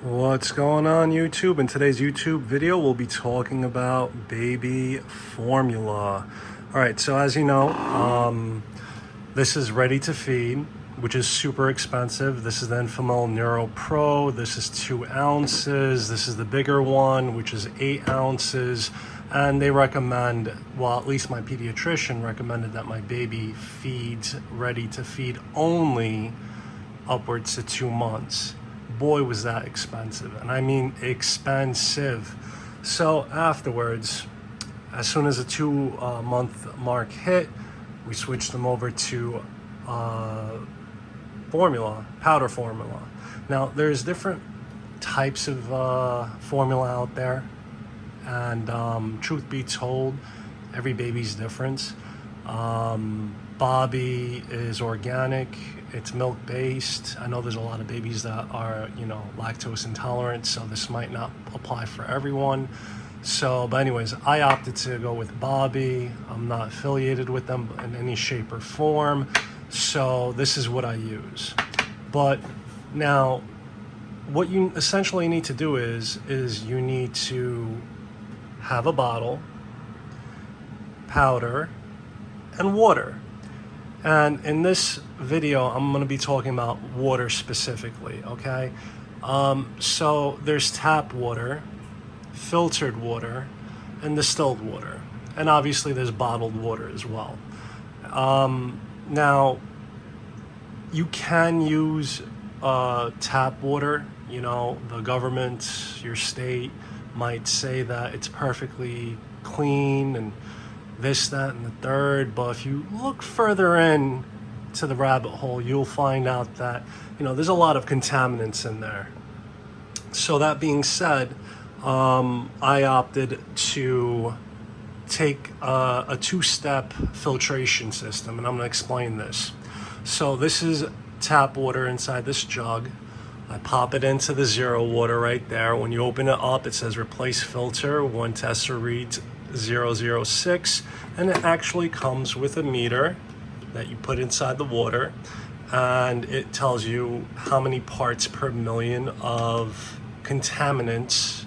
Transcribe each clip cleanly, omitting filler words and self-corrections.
What's going on, YouTube? In today's YouTube video, we'll be talking about baby formula. All right, so as you know, this is ready to feed, which is super expensive. This is the Enfamil Neuro Pro. This is 2 ounces. This is the bigger one, which is 8 ounces. And they recommend, well, at least my pediatrician recommended that my baby feeds ready to feed only upwards to 2 months. Boy, was that expensive, and I mean expensive. So afterwards, as soon as the 2-month mark hit, we switched them over to formula, powder formula. Now there's different types of formula out there, and truth be told, every baby's different. Bobby is organic, it's milk based. I know there's a lot of babies that are, lactose intolerant, so this might not apply for everyone. So, but anyways, I opted to go with Bobby. I'm not affiliated with them in any shape or form, so this is what I use. But now, what you essentially need to do is you need to have a bottle, powder, and water. And in this video, I'm going to be talking about water specifically, okay? So there's tap water, filtered water, and distilled water. And obviously there's bottled water as well. Now, you can use tap water. The government, your state might say that it's perfectly clean and this, that, and the third, but if you look further in to the rabbit hole, you'll find out that, there's a lot of contaminants in there. So that being said, I opted to take a 2-step filtration system, and I'm going to explain this. So this is tap water inside this jug. I pop it into the ZeroWater right there. When you open it up, it says replace filter. One tester reads 006, and it actually comes with a meter that you put inside the water, and it tells you how many parts per million of contaminants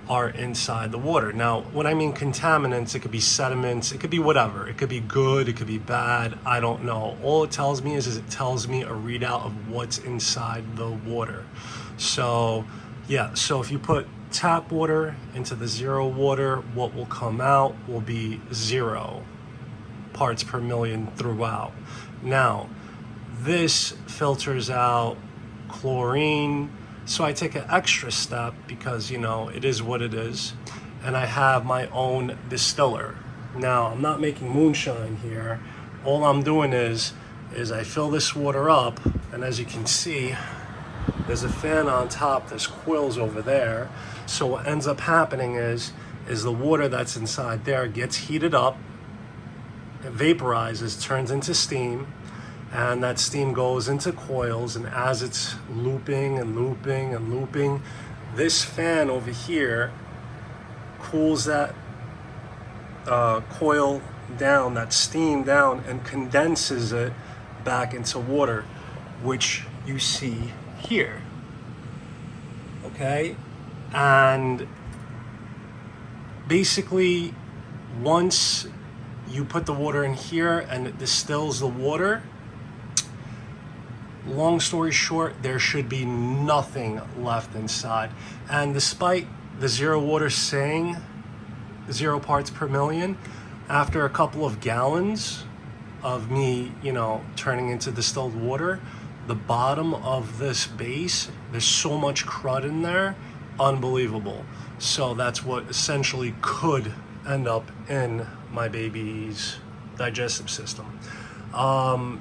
are inside the water. Now, when I mean contaminants, it could be sediments, it could be whatever. It could be good, it could be bad, I don't know. All it tells me is it tells me a readout of what's inside the water. So yeah, so if you put tap water into the ZeroWater, what will come out will be 0 parts per million throughout. Now, this filters out chlorine, so I take an extra step because, it is what it is, and I have my own distiller. Now, I'm not making moonshine here. All I'm doing is I fill this water up, and as you can see, there's a fan on top, there's coils over there. So what ends up happening is the water that's inside there gets heated up, it vaporizes, turns into steam, and that steam goes into coils, and as it's looping and looping and looping, this fan over here cools that coil down, that steam down, and condenses it back into water, which you see here. Okay, and basically once you put the water in here and it distills the water, long story short, there should be nothing left inside. And despite the ZeroWater saying 0 parts per million, after a couple of gallons of me, turning into distilled water, the bottom of this base, there's so much crud in there, unbelievable. So that's what essentially could end up in my baby's digestive system.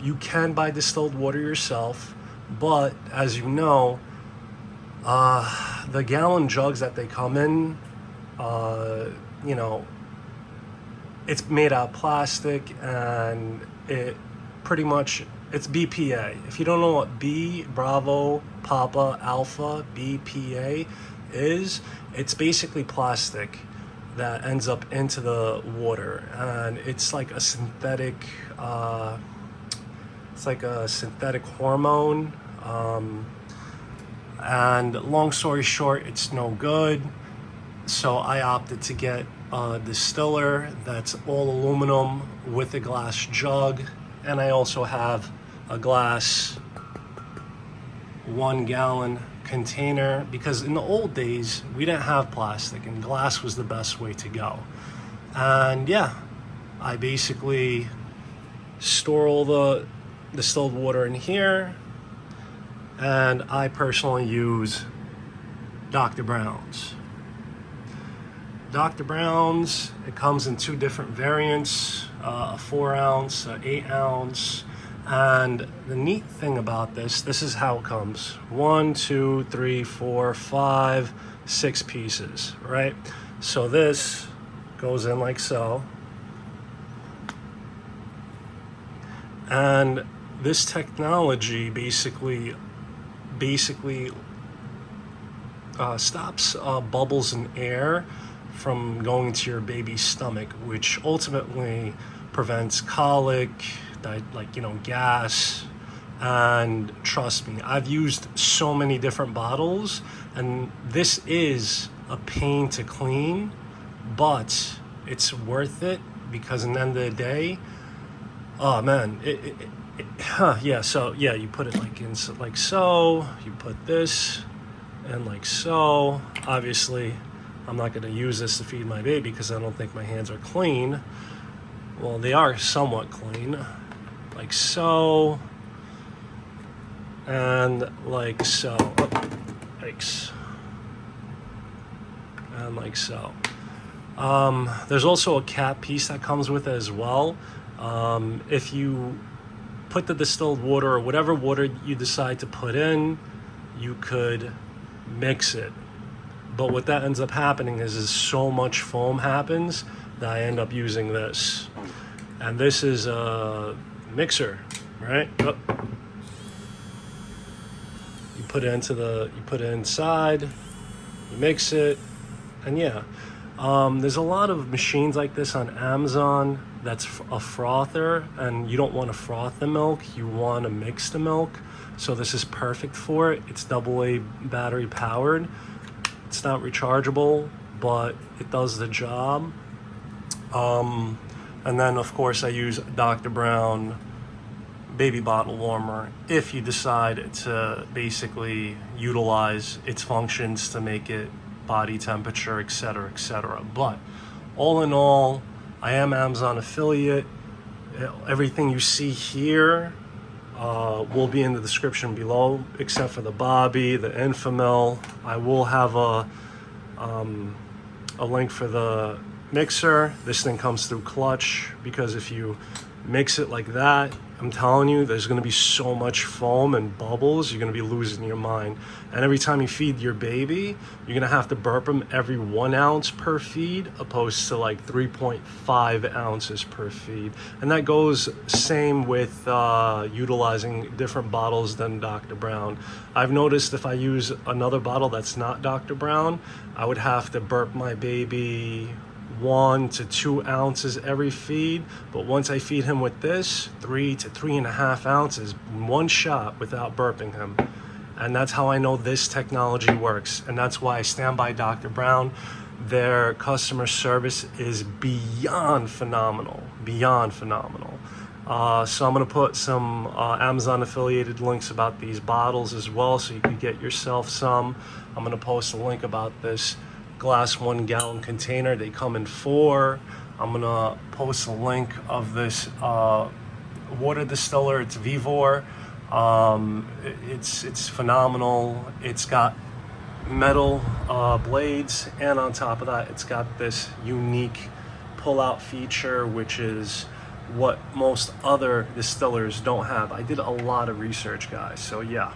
You can buy distilled water yourself, but as you know, the gallon jugs that they come in, it's made out of plastic, and it pretty much, it's BPA. If you don't know what B, Bravo, Papa, Alpha, BPA is, it's basically plastic that ends up into the water, and it's like a synthetic hormone. And long story short, it's no good. So I opted to get a distiller that's all aluminum with a glass jug. And I also have a glass 1 gallon container, because in the old days we didn't have plastic and glass was the best way to go. And yeah, I basically store all the distilled water in here, and I personally use Dr. Brown's. Dr. Brown's, it comes in 2 different variants, a 4 ounce, a 8 ounce. And the neat thing about this is how it comes. 1, 2, 3, 4, 5, 6 pieces, right? So this goes in like so. And this technology basically stops bubbles in air from going to your baby's stomach, which ultimately prevents colic, gas. And trust me, I've used so many different bottles, and this is a pain to clean, but it's worth it, because in the end of the day, oh man, so yeah, you put it like so, you put this and like so. Obviously I'm not going to use this to feed my baby because I don't think my hands are clean. Well, they are somewhat clean, like so, and like so, yikes, and like so. There's also a cap piece that comes with it as well. If you put the distilled water or whatever water you decide to put in, you could mix it. But what that ends up happening is so much foam happens that I end up using this. And this is a mixer, right? Oh. You put it inside, you mix it, and yeah. There's a lot of machines like this on Amazon that's a frother, and you don't want to froth the milk, you want to mix the milk. So this is perfect for it. It's AA battery powered. It's not rechargeable, but it does the job. And then of course I use Dr. Brown baby bottle warmer if you decide to basically utilize its functions to make it body temperature, etc., etc. But all in all, I am Amazon affiliate. Everything you see here will be in the description below, except for the Bobby, the Infamil. I will have a link for the mixer. This thing comes through clutch, because if you mix it like that, I'm telling you, there's going to be so much foam and bubbles, you're going to be losing your mind. And every time you feed your baby, you're going to have to burp them every 1 ounce per feed, opposed to like 3.5 ounces per feed. And that goes same with utilizing different bottles than Dr. Brown. I've noticed if I use another bottle that's not Dr. Brown, I would have to burp my baby 1 to 2 ounces every feed, but once I feed him with this, 3 to 3.5 ounces in one shot without burping him. And that's how I know this technology works, and that's why I stand by Dr. Brown. Their customer service is beyond phenomenal, beyond phenomenal. So I'm going to put some Amazon affiliated links about these bottles as well, so you can get yourself some. I'm going to post a link about this glass 1 gallon container. They come in 4. I'm gonna post a link of this water distiller. It's Vivor. It's phenomenal. It's got metal blades, and on top of that, it's got this unique pull-out feature, which is what most other distillers don't have. I did a lot of research, guys, so yeah.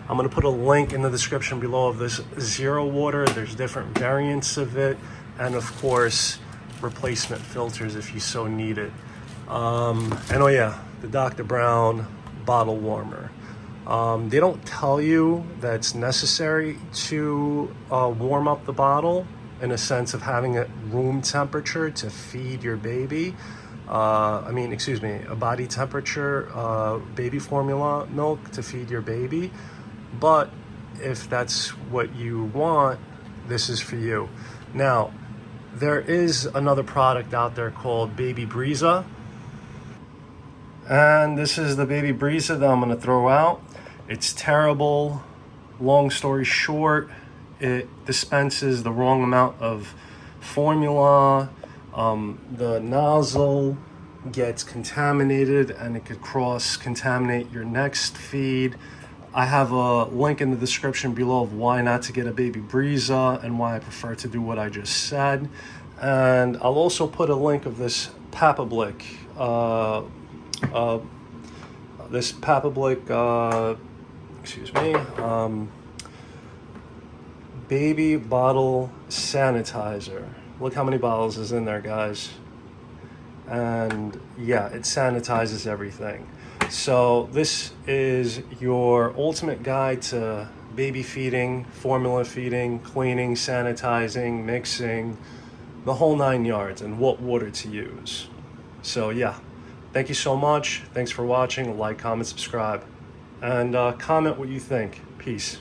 I'm going to put a link in the description below of this ZeroWater. There's different variants of it, and of course replacement filters if you so need it. And oh yeah, the Dr. Brown bottle warmer. They don't tell you that it's necessary to warm up the bottle in a sense of having it room temperature to feed your baby. A body temperature baby formula milk to feed your baby. But if that's what you want, this is for you. Now, there is another product out there called babybrezza. And this is the babybrezza that I'm going to throw out. It's terrible. Long story short, it dispenses the wrong amount of formula. The nozzle gets contaminated and it could cross-contaminate your next feed. I have a link in the description below of why not to get a babybrezza and why I prefer to do what I just said. And I'll also put a link of this Papablic, baby bottle sanitizer. Look how many bottles is in there, guys. And yeah, it sanitizes everything. So this is your ultimate guide to baby feeding, formula feeding, cleaning, sanitizing, mixing, the whole 9 yards, and what water to use. So yeah, thank you so much. Thanks for watching. Like, comment, subscribe, and comment what you think. Peace.